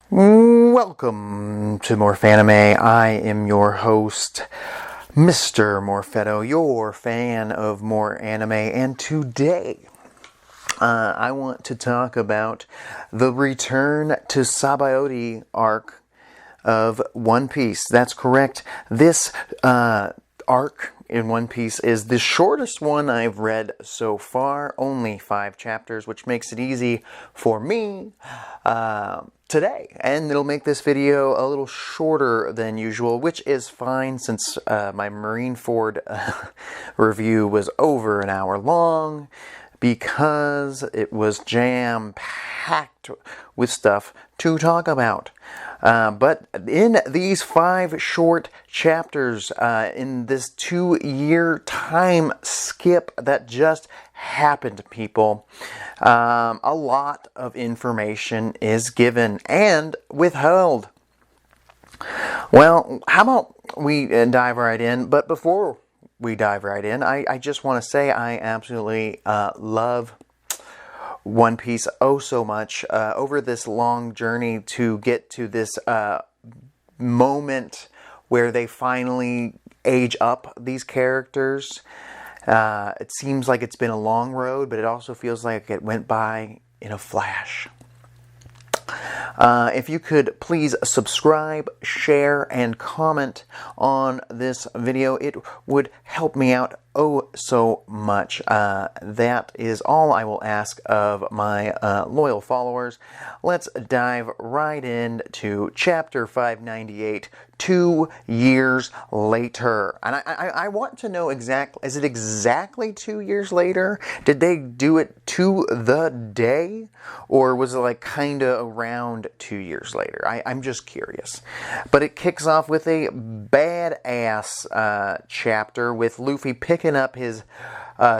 Welcome to Morphanime. I am your host, Mr. Morphetto, your fan of more anime, and today I want to talk about the return to Sabaody arc of One Piece. That's correct. This arc in One Piece is the shortest one I've read so far, only 5 chapters, which makes it easy for me today. And it'll make this video a little shorter than usual, which is fine since my Marineford review was over an hour long, because it was jam-packed with stuff to talk about. But in these 5 short chapters, in this 2-year time skip that just happened, people, a lot of information is given and withheld. Well, how about we dive right in? But before we dive right in, I just want to say I absolutely love One Piece oh so much. Over this long journey to get to this moment where they finally age up these characters. It seems like it's been a long road, but it also feels like it went by in a flash. If you could please subscribe, share, and comment on this video, it would help me out oh so much. That is all I will ask of my loyal followers. Let's dive right into chapter 598, 2 years later. And I want to know exactly, is it exactly 2 years later? Did they do it to the day? Or was it like kind of around 2 years later? I'm just curious. But it kicks off with a badass chapter with Luffy picking up his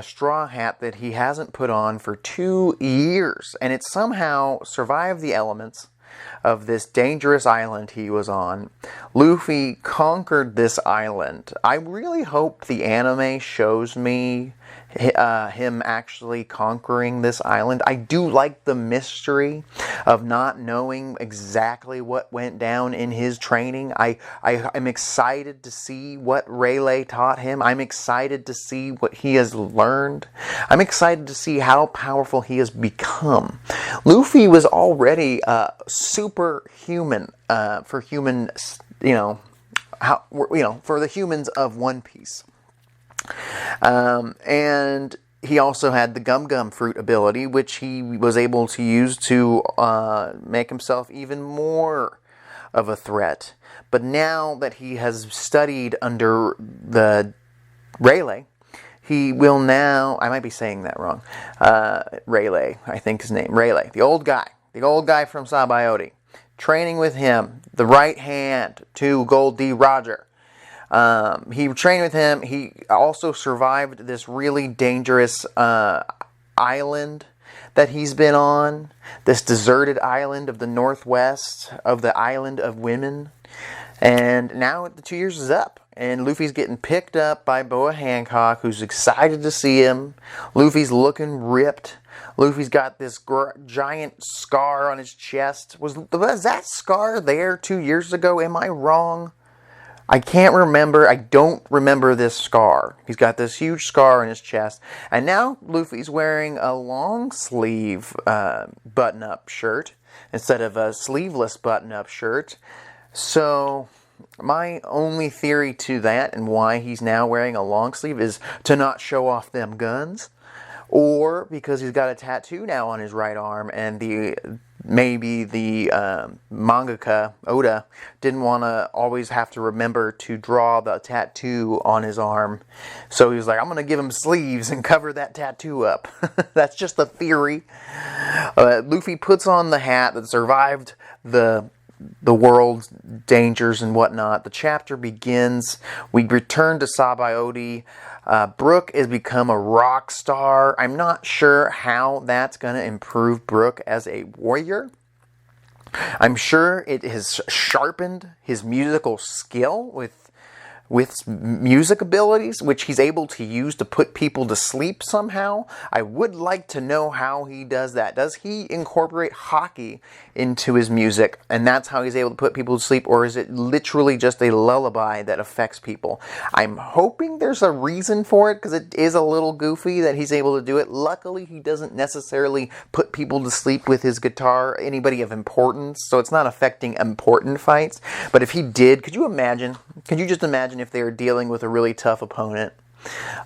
straw hat that he hasn't put on for 2 years. And it somehow survived the elements of this dangerous island he was on. Luffy conquered this island. I really hope the anime shows me him actually conquering this island. I do like the mystery of not knowing exactly what went down in his training. I'm excited to see what Rayleigh taught him. I'm excited to see what he has learned. I'm excited to see how powerful he has become. Luffy was already superhuman for human, for the humans of One Piece. And he also had the Gum Fruit ability, which he was able to use to make himself even more of a threat. But now that he has studied under the Rayleigh, he will now, I might be saying that wrong, Rayleigh, I think his name, Rayleigh, the old guy from Sabaody, training with him, the right hand to Gold D. Roger. He trained with him. He also survived this really dangerous island that he's been on. This deserted island of the northwest, of the island of women. And now the 2 years is up. And Luffy's getting picked up by Boa Hancock, who's excited to see him. Luffy's looking ripped. Luffy's got this giant scar on his chest. Was that scar there 2 years ago? Am I wrong? I can't remember. I don't remember this scar. He's got this huge scar on his chest. And now Luffy's wearing a long sleeve button-up shirt instead of a sleeveless button-up shirt. So my only theory to that and why he's now wearing a long sleeve is to not show off them guns. Or because he's got a tattoo now on his right arm, and maybe the mangaka, Oda, didn't want to always have to remember to draw the tattoo on his arm. So he was like, I'm going to give him sleeves and cover that tattoo up. That's just a theory. Luffy puts on the hat that survived the world's dangers and whatnot. The chapter begins. We return to Sabaody. Brook has become a rock star. I'm not sure how that's going to improve Brook as a warrior. I'm sure it has sharpened his musical skill with with music abilities, which he's able to use to put people to sleep somehow. I would like to know how he does that. Does he incorporate hockey into his music, and that's how he's able to put people to sleep, or is it literally just a lullaby that affects people? I'm hoping there's a reason for it, because it is a little goofy that he's able to do it. Luckily, he doesn't necessarily put people to sleep with his guitar, anybody of importance, so it's not affecting important fights. But if he did, could you just imagine if they were dealing with a really tough opponent,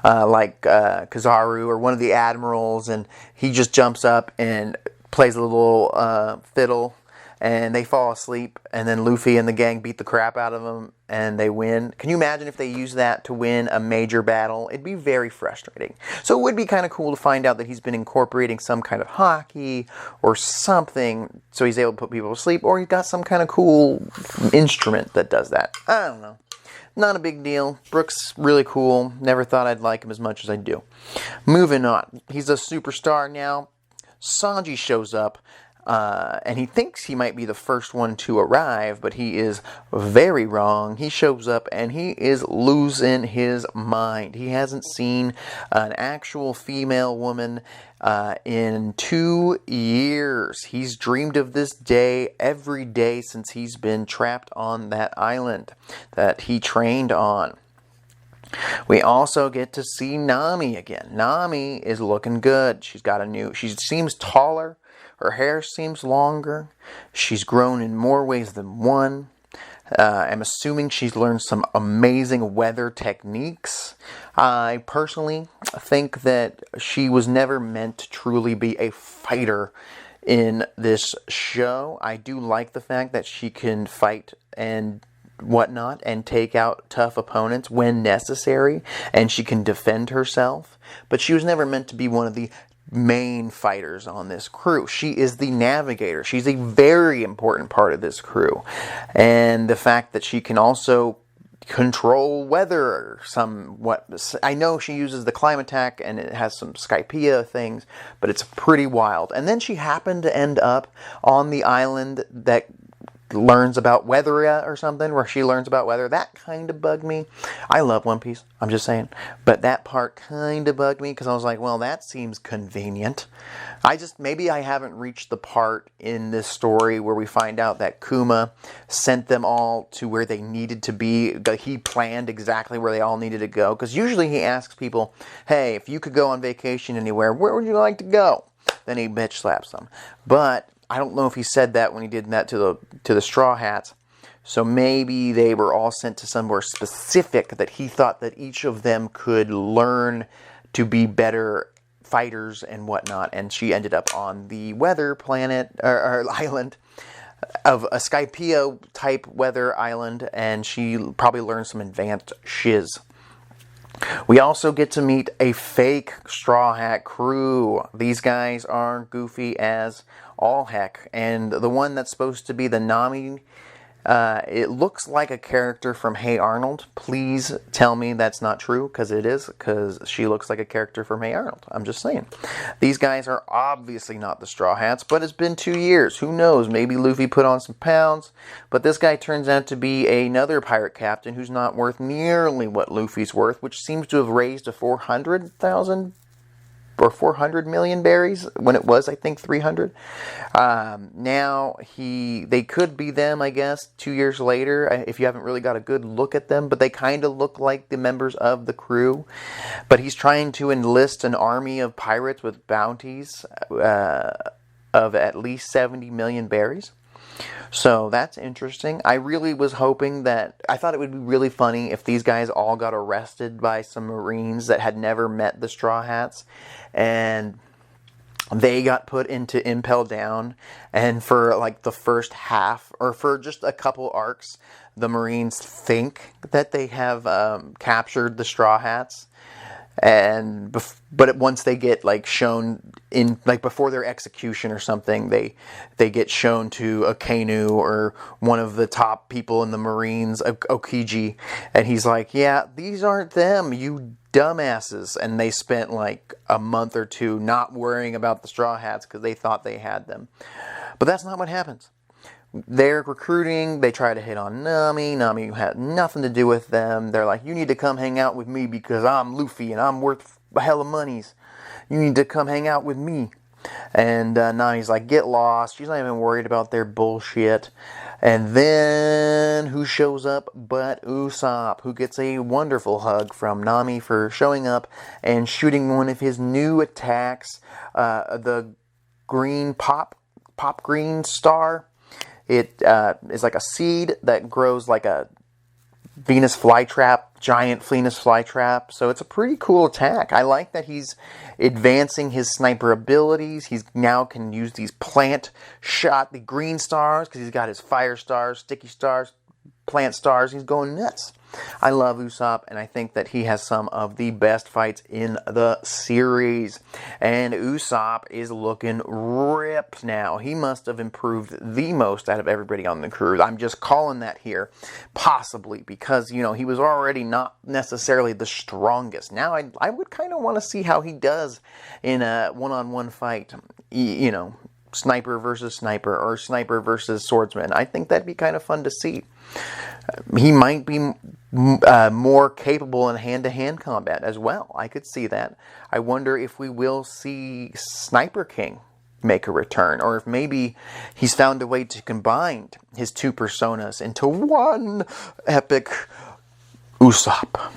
like Kizaru or one of the admirals, and he just jumps up and plays a little fiddle, and they fall asleep, and then Luffy and the gang beat the crap out of them, and they win. Can you imagine if they use that to win a major battle? It'd be very frustrating. So it would be kind of cool to find out that he's been incorporating some kind of hockey or something, so he's able to put people to sleep, or he's got some kind of cool instrument that does that. I don't know. Not a big deal. Brook's really cool. Never thought I'd like him as much as I do. Moving on. He's a superstar now. Sanji shows up, and he thinks he might be the first one to arrive, but he is very wrong. He shows up, and he is losing his mind. He hasn't seen an actual female woman in 2 years. He's dreamed of this day every day since he's been trapped on that island that he trained on. We also get to see Nami again. Nami is looking good. She seems taller. Her hair seems longer. She's grown in more ways than one. I'm assuming she's learned some amazing weather techniques. I personally think that she was never meant to truly be a fighter in this show. I do like the fact that she can fight and whatnot and take out tough opponents when necessary, and she can defend herself, but she was never meant to be one of the main fighters on this crew. She is the navigator. She's a very important part of this crew, and the fact that she can also control weather somewhat. I know she uses the climate attack and it has some Skypiea things, but it's pretty wild. And then she happened to end up on the island that learns about weather or something, where she learns about weather. That kind of bugged me. I love One Piece, I'm just saying, but that part kind of bugged me, because I was like, well, that seems convenient. Maybe I haven't reached the part in this story where we find out that Kuma sent them all to where they needed to be. He planned exactly where they all needed to go, because usually he asks people, hey, if you could go on vacation anywhere, where would you like to go? Then he bitch slaps them. But I don't know if he said that when he did that to the Straw Hats. So maybe they were all sent to somewhere specific that he thought that each of them could learn to be better fighters and whatnot. And she ended up on the weather planet, or island, of a Skypiea type weather island. And she probably learned some advanced shiz. We also get to meet a fake Straw Hat crew. These guys are goofy as all heck. And the one that's supposed to be the Nami, it looks like a character from Hey Arnold. Please tell me that's not true, because it is, because she looks like a character from Hey Arnold. I'm just saying. These guys are obviously not the Straw Hats, but it's been 2 years. Who knows? Maybe Luffy put on some pounds. But this guy turns out to be another pirate captain who's not worth nearly what Luffy's worth, which seems to have raised to 400,000 or 400 million berries when it was, I think, 300. Now they could be them, I guess, 2 years later, if you haven't really got a good look at them, but they kind of look like the members of the crew. But he's trying to enlist an army of pirates with bounties of at least 70 million berries. So that's interesting. I really was hoping I thought it would be really funny if these guys all got arrested by some Marines that had never met the Straw Hats, and they got put into Impel Down, and for like the first half, or for just a couple arcs, the Marines think that they have captured the Straw Hats. But once they get like shown in, like before their execution or something, they get shown to Akainu or one of the top people in the Marines, Okiji, and he's like, yeah, these aren't them, you dumbasses. And they spent like a month or two not worrying about the Straw Hats because they thought they had them. But that's not what happens. they're recruiting. They try to hit on Nami. Nami had nothing to do with them. They're like, you need to come hang out with me because I'm Luffy and I'm worth a hell of monies. You need to come hang out with me. And Nami's like, get lost. She's not even worried about their bullshit. And then who shows up but Usopp, who gets a wonderful hug from Nami for showing up and shooting one of his new attacks, the green pop green star. It is like a seed that grows like a Venus flytrap, giant Venus flytrap. So it's a pretty cool attack. I like that he's advancing his sniper abilities. He's now can use these plant shot, the green stars, because he's got his fire stars, sticky stars, plant stars. He's going nuts. I love Usopp, and I think that he has some of the best fights in the series. And Usopp is looking ripped now. He must have improved the most out of everybody on the crew. I'm just calling that here, possibly, because, you know, he was already not necessarily the strongest. Now, I would kind of want to see how he does in a one-on-one fight, you know, sniper versus sniper, or sniper versus swordsman. I think that'd be kind of fun to see. He might be more capable in hand-to-hand combat as well. I could see that. I wonder if we will see Sniper King make a return, or if maybe he's found a way to combine his two personas into one epic Usopp.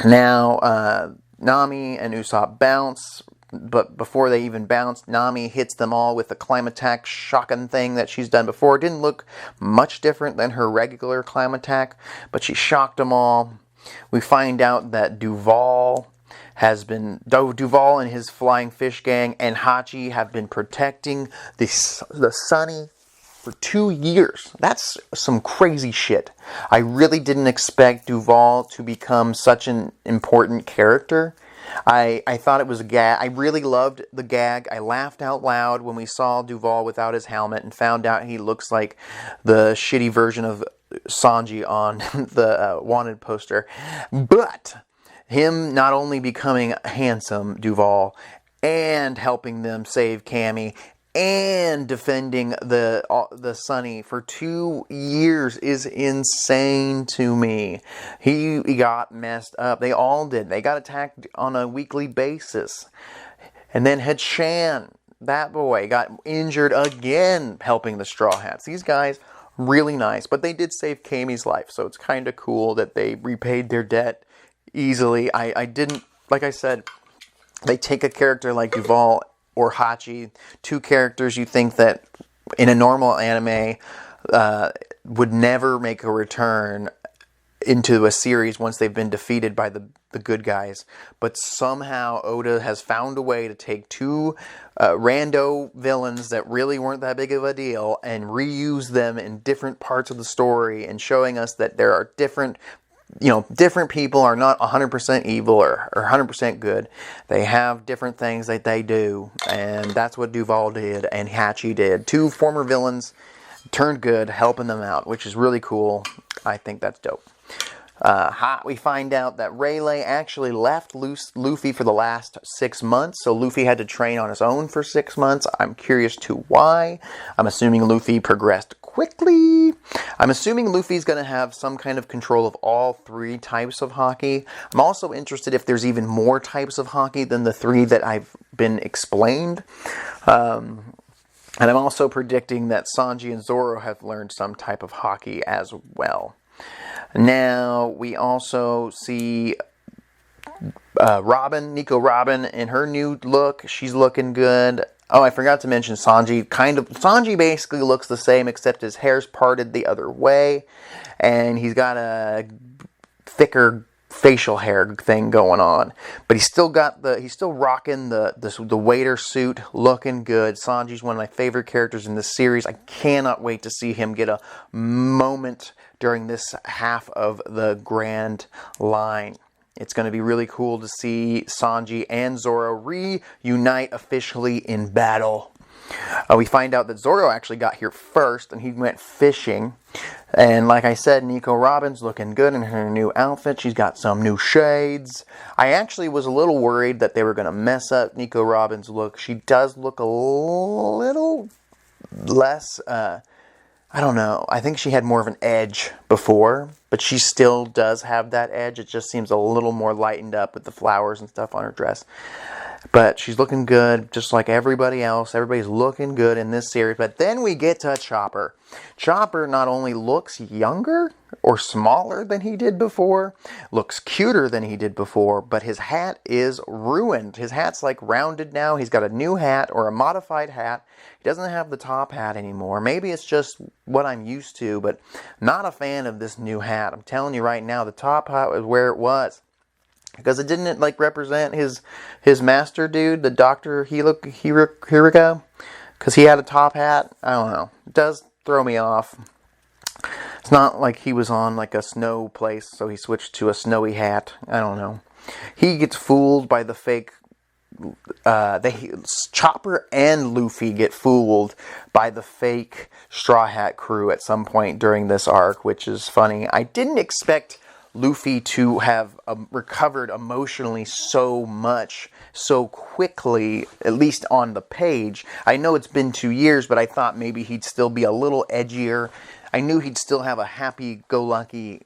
Now, Nami and Usopp bounce. But before they even bounce, Nami hits them all with the climb attack shotgun thing that she's done before. It didn't look much different than her regular climb attack, but she shocked them all. We find out that Duval and his flying fish gang and Hachi have been protecting the Sunny for 2 years. That's some crazy shit. I really didn't expect Duval to become such an important character. I thought it was a gag. I really loved the gag. I laughed out loud when we saw Duval without his helmet and found out he looks like the shitty version of Sanji on the wanted poster. But him not only becoming handsome, Duval, and helping them save Cammy, and defending the Sunny for 2 years is insane to me. He got messed up. They all did. They got attacked on a weekly basis. And then Hachan, that boy, got injured again helping the Straw Hats. These guys, really nice. But they did save Camy's life, so it's kind of cool that they repaid their debt easily. I didn't, like I said, they take a character like Duval or Hachi, two characters you think that in a normal anime would never make a return into a series once they've been defeated by the good guys. But somehow Oda has found a way to take two rando villains that really weren't that big of a deal and reuse them in different parts of the story, and showing us that there are different people are not 100% evil or 100% good. They have different things that they do, and that's what Duval did and Hachi did. Two former villains turned good, helping them out, which is really cool. I think that's dope. We find out that Rayleigh actually left Luffy for the last 6 months, so Luffy had to train on his own for 6 months. I'm curious to why. I'm assuming Luffy progressed quickly. I'm assuming Luffy's going to have some kind of control of all 3 types of haki. I'm also interested if there's even more types of haki than the 3 that I've been explained. And I'm also predicting that Sanji and Zoro have learned some type of haki as well. Now, we also see Nico Robin, in her new look. She's looking good. Oh, I forgot to mention Sanji. Sanji basically looks the same, except his hair's parted the other way, and he's got a thicker facial hair thing going on. But he's still rocking the waiter suit, looking good. Sanji's one of my favorite characters in this series. I cannot wait to see him get a moment during this half of the Grand Line. It's going to be really cool to see Sanji and Zoro reunite officially in battle. We find out that Zoro actually got here first, and he went fishing. And like I said, Nico Robin's looking good in her new outfit. She's got some new shades. I actually was a little worried that they were going to mess up Nico Robin's look. She does look a little less I don't know. I think she had more of an edge before, but she still does have that edge. It just seems a little more lightened up with the flowers and stuff on her dress. But she's looking good, just like everybody else. Everybody's looking good in this series. But then we get to Chopper. Chopper not only looks younger or smaller than he did before, looks cuter than he did before, but his hat is ruined. His hat's like rounded now. He's got a new hat or a modified hat. He doesn't have the top hat anymore. Maybe it's just what I'm used to, but not a fan of this new hat. I'm telling you right now, the top hat was where it was. Because it didn't like represent his master dude, the Dr. Hiriko? Because he had a top hat? I don't know. It does throw me off. It's not like he was on like a snow place, so he switched to a snowy hat. I don't know. He gets fooled by the fake... Chopper and Luffy get fooled by the fake Straw Hat crew at some point during this arc, which is funny. I didn't expect Luffy to have recovered emotionally so much, so quickly, at least on the page. I know it's been 2 years, but I thought maybe he'd still be a little edgier. I knew he'd still have a happy-go-lucky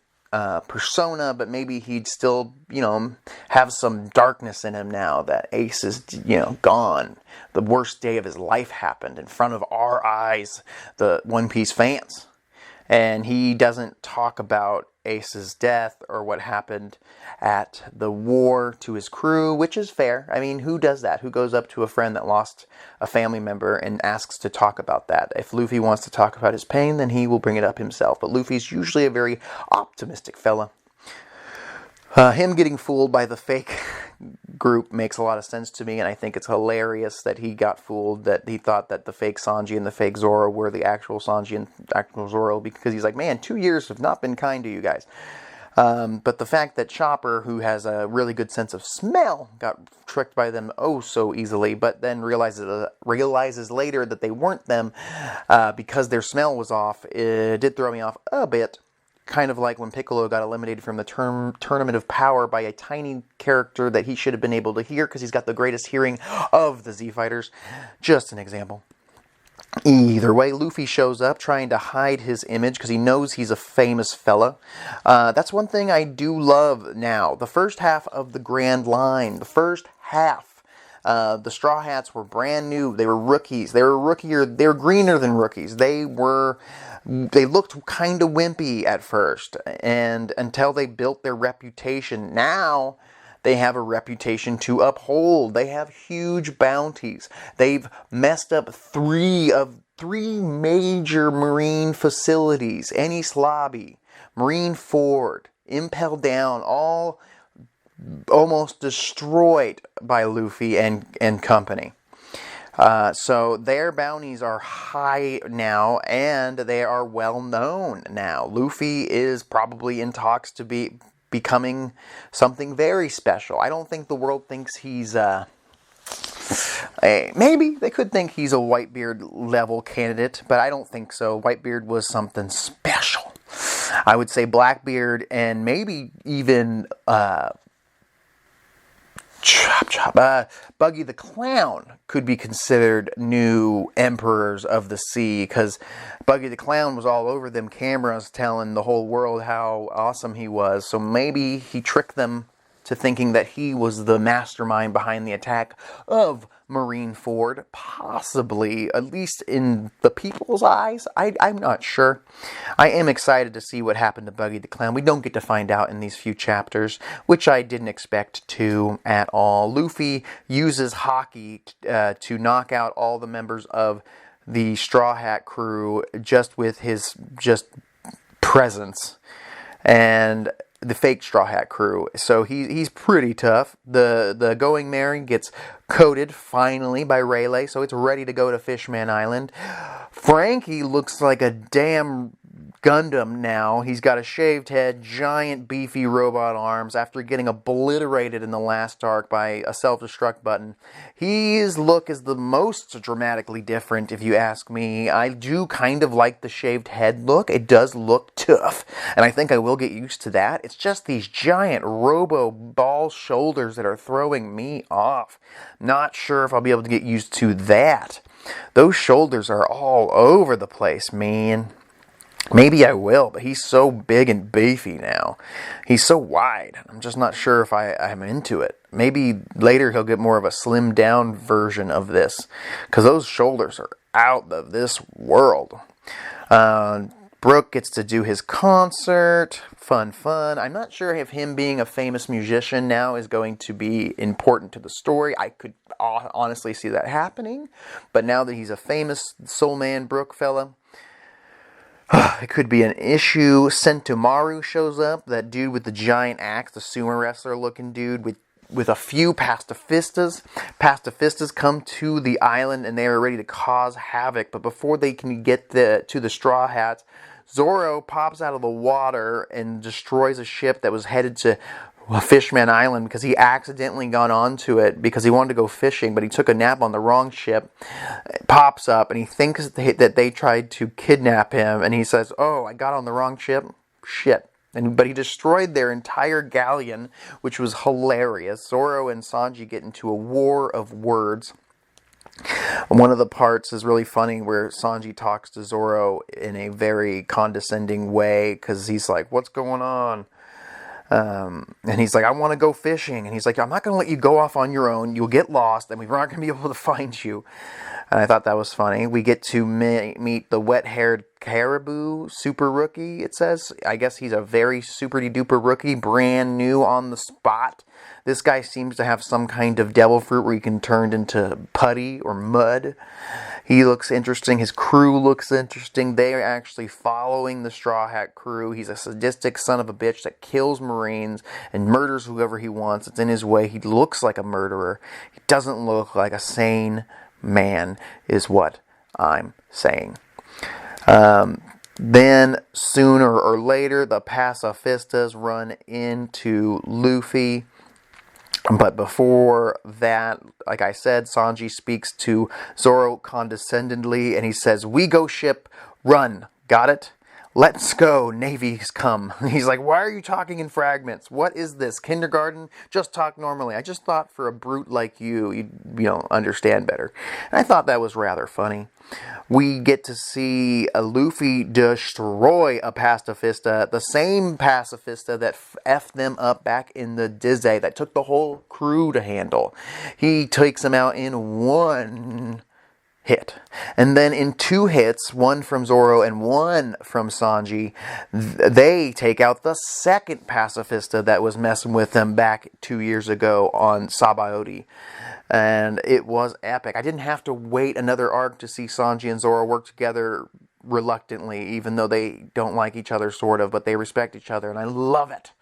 persona, but maybe he'd still, have some darkness in him now that Ace is, gone. The worst day of his life happened in front of our eyes, the One Piece fans. And he doesn't talk about Ace's death or what happened at the war to his crew, which is fair. I mean, who does that? Who goes up to a friend that lost a family member and asks to talk about that? If Luffy wants to talk about his pain, then he will bring it up himself. But Luffy's usually a very optimistic fella. Him getting fooled by the fake group makes a lot of sense to me, and I think it's hilarious that he got fooled, that he thought that the fake Sanji and the fake Zoro were the actual Sanji and actual Zoro, because he's like, man, 2 years have not been kind to you guys. But the fact that Chopper, who has a really good sense of smell, got tricked by them oh so easily, but then realizes later that they weren't them because their smell was off, it did throw me off a bit. Kind of like when Piccolo got eliminated from the Tournament of Power by a tiny character that he should have been able to hear because he's got the greatest hearing of the Z-Fighters. Just an example. Either way, Luffy shows up trying to hide his image because he knows he's a famous fella. That's one thing I do love now. The first half of the Grand Line, the Straw Hats were brand new. They were rookies. They were greener than rookies. They looked kind of wimpy at first, and until they built their reputation. Now they have a reputation to uphold. They have huge bounties. They've messed up three major marine facilities: Enies Lobby, Marineford, Impel Down, all almost destroyed by Luffy and company. So their bounties are high now, and they are well known now. Luffy is probably in talks to be becoming something very special. I don't think the world thinks he's maybe they could think he's a Whitebeard level candidate, but I don't think so. Whitebeard was something special. I would say Blackbeard and maybe even Buggy the Clown could be considered new emperors of the sea, because Buggy the Clown was all over them cameras telling the whole world how awesome he was. So maybe he tricked them to thinking that he was the mastermind behind the attack of Marineford, possibly, at least in the people's eyes. I'm not sure. I am excited to see what happened to Buggy the Clown. We don't get to find out in these few chapters, which I didn't expect to at all. Luffy uses Haki to knock out all the members of the Straw Hat crew just with his presence. And the fake Straw Hat crew. So he's pretty tough. The Going Merry gets coated finally by Rayleigh, so it's ready to go to Fishman Island. Frankie looks like a damn Gundam now. He's got a shaved head, giant beefy robot arms after getting obliterated in the last arc by a self-destruct button. His look is the most dramatically different, if you ask me. I do kind of like the shaved head look. It does look tough, and I think I will get used to that. It's just these giant robo ball shoulders that are throwing me off. Not sure if I'll be able to get used to that. Those shoulders are all over the place, man. Maybe I will, but he's so big and beefy now. He's so wide. I'm just not sure if I'm into it. Maybe later he'll get more of a slimmed down version of this, because those shoulders are out of this world. Brook gets to do his concert. Fun. I'm not sure if him being a famous musician now is going to be important to the story. I could honestly see that happening. But now that he's a famous soul man Brook fella, it could be an issue. Sentomaru shows up. That dude with the giant axe, the sumo wrestler looking dude with a few pacifistas. Pacifistas come to the island and they are ready to cause havoc. But before they can get to the Straw Hats, Zoro pops out of the water and destroys a ship that was headed to Fishman Island because he accidentally got onto it because he wanted to go fishing, but he took a nap on the wrong ship. It pops up and he thinks that they tried to kidnap him, and he says, "Oh, I got on the wrong ship? Shit." But he destroyed their entire galleon, which was hilarious. Zoro and Sanji get into a war of words. One of the parts is really funny where Sanji talks to Zoro in a very condescending way because he's like, "What's going on?" And he's like, "I want to go fishing." And he's like, "I'm not going to let you go off on your own. You'll get lost and we're not going to be able to find you." And I thought that was funny. We get to meet the wet-haired caribou super rookie, it says. I guess he's a very super-duper rookie, brand new on the spot. This guy seems to have some kind of devil fruit where he can turn into putty or mud. He looks interesting. His crew looks interesting. They are actually following the Straw Hat crew. He's a sadistic son of a bitch that kills Marines and murders whoever he wants. It's in his way. He looks like a murderer. He doesn't look like a sane man, is what I'm saying. Then, sooner or later, the pacifistas run into Luffy. But before that, like I said, Sanji speaks to Zoro condescendingly, and he says, "We go ship, run, got it? Let's go, Navy's come." He's like, "Why are you talking in fragments? What is this, kindergarten? Just talk normally. I just thought for a brute like you'd understand better." And I thought that was rather funny. We get to see a Luffy destroy a pacifista, the same pacifista that effed them up back in the Dizzy, that took the whole crew to handle. He takes them out in one hit. And then in two hits, one from Zoro and one from Sanji, they take out the second pacifista that was messing with them back 2 years ago on Sabaody. And it was epic. I didn't have to wait another arc to see Sanji and Zoro work together reluctantly, even though they don't like each other, sort of, but they respect each other, and I love it.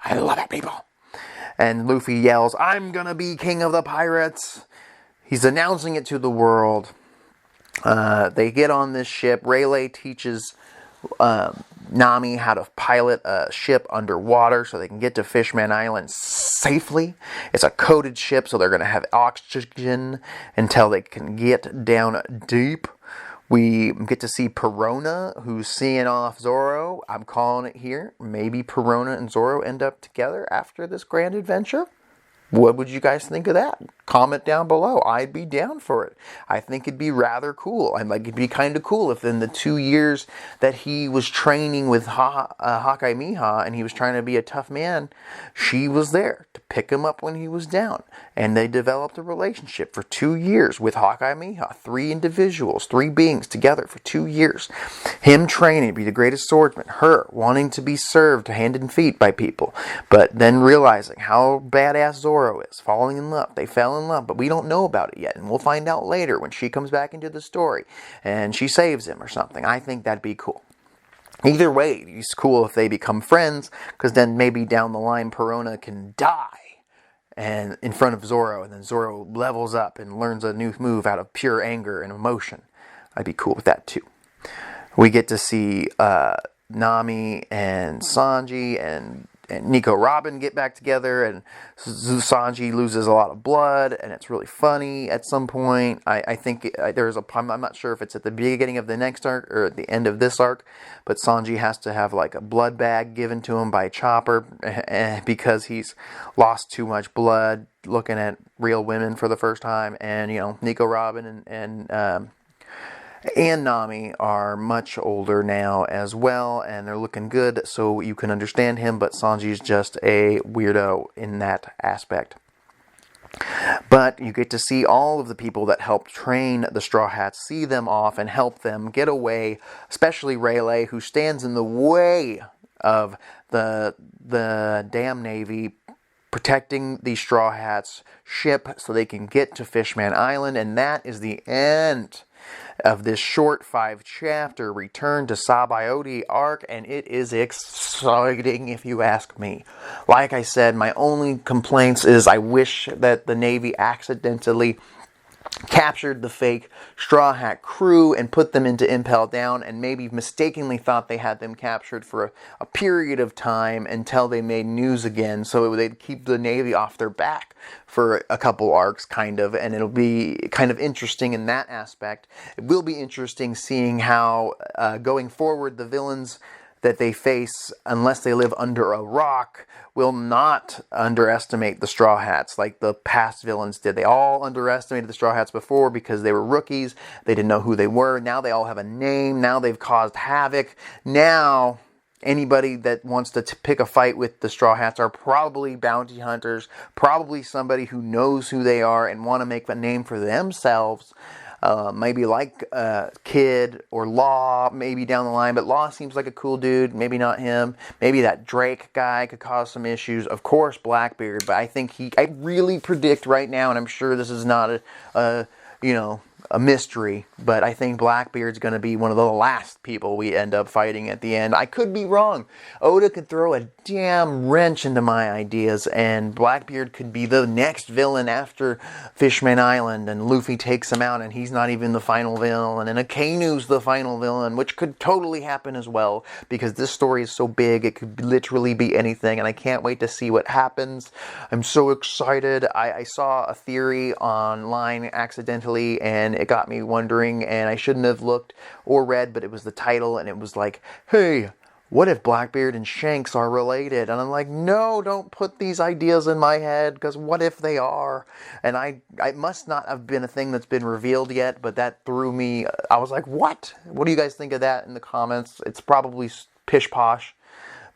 I love it, people. And Luffy yells, "I'm gonna be king of the pirates." He's announcing it to the world. They get on this ship. Rayleigh teaches Nami how to pilot a ship underwater so they can get to Fishman Island safely. It's a coated ship, so they're going to have oxygen until they can get down deep. We get to see Perona, who's seeing off Zoro. I'm calling it here. Maybe Perona and Zoro end up together after this grand adventure. What would you guys think of that? Comment down below. I'd be down for it. I think it'd be rather cool. It'd be kind of cool if in the 2 years that he was training with Hawkeye Miha and he was trying to be a tough man, she was there to pick him up when he was down. And they developed a relationship for 2 years with Hawkeye Miha. 3 individuals, 3 beings together for 2 years. Him training to be the greatest swordsman. Her wanting to be served hand and feet by people. But then realizing how badass Zoro is. Falling in love. They fell in love, but we don't know about it yet. And we'll find out later when she comes back into the story. And she saves him or something. I think that'd be cool. Either way, it's cool if they become friends. Because then maybe down the line, Perona can die. And in front of Zoro, and then Zoro levels up and learns a new move out of pure anger and emotion. I'd be cool with that too. We get to see Nami and Sanji and Nico Robin get back together, and Sanji loses a lot of blood, and it's really funny at some point. I think there's I'm not sure if it's at the beginning of the next arc or at the end of this arc, but Sanji has to have like a blood bag given to him by Chopper because he's lost too much blood looking at real women for the first time, and Nico Robin and Nami are much older now as well, and they're looking good, so you can understand him, but Sanji's just a weirdo in that aspect. But you get to see all of the people that helped train the Straw Hats, see them off and help them get away, especially Rayleigh, who stands in the way of the damn Navy, protecting the Straw Hats' ship so they can get to Fishman Island, and that is the end of this short 5-chapter return to Sabaody arc, and it is exciting if you ask me. Like I said, my only complaints is I wish that the Navy accidentally captured the fake Straw Hat crew and put them into Impel Down, and maybe mistakenly thought they had them captured for a period of time until they made news again, so they'd keep the Navy off their back for a couple arcs, kind of, and it'll be kind of interesting in that aspect. It will be interesting seeing how, going forward, the villains that they face, unless they live under a rock, will not underestimate the Straw Hats like the past villains did. They all underestimated the Straw Hats before because they were rookies. They didn't know who they were. Now they all have a name. Now they've caused havoc. Now anybody that wants to pick a fight with the Straw Hats are probably bounty hunters, probably somebody who knows who they are and want to make a name for themselves. Maybe like Kid or Law, maybe down the line, but Law seems like a cool dude. Maybe not him. Maybe that Drake guy could cause some issues. Of course, Blackbeard, but I think I really predict right now, and I'm sure this is not a mystery, but I think Blackbeard's going to be one of the last people we end up fighting at the end. I could be wrong. Oda could throw a damn wrench into my ideas, and Blackbeard could be the next villain after Fishman Island, and Luffy takes him out, and he's not even the final villain, and Akanu's the final villain, which could totally happen as well, because this story is so big, it could literally be anything, and I can't wait to see what happens. I'm so excited. I saw a theory online accidentally, and it got me wondering, and I shouldn't have looked or read, but it was the title, and it was like, hey, what if Blackbeard and Shanks are related? And I'm like, no, don't put these ideas in my head, because what if they are? And I must not have been a thing that's been revealed yet, but that threw me. I was like, what? What do you guys think of that in the comments? It's probably pish-posh,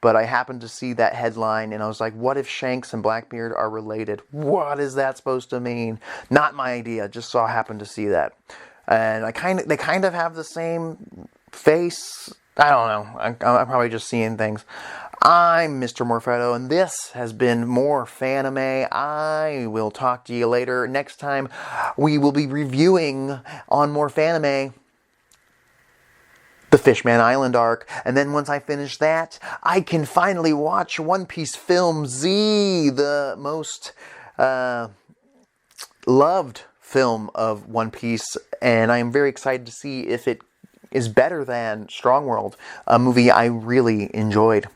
but I happened to see that headline, and I was like, what if Shanks and Blackbeard are related? What is that supposed to mean? Not my idea, just happened to see that. And they kind of have the same face. I don't know. I'm probably just seeing things. I'm Mr. Morfetto, and this has been More Fanime. I will talk to you later. Next time, we will be reviewing on More Fanime the Fishman Island arc, and then once I finish that, I can finally watch One Piece Film Z, the most loved film of One Piece, and I am very excited to see if it is better than Strong World, a movie I really enjoyed.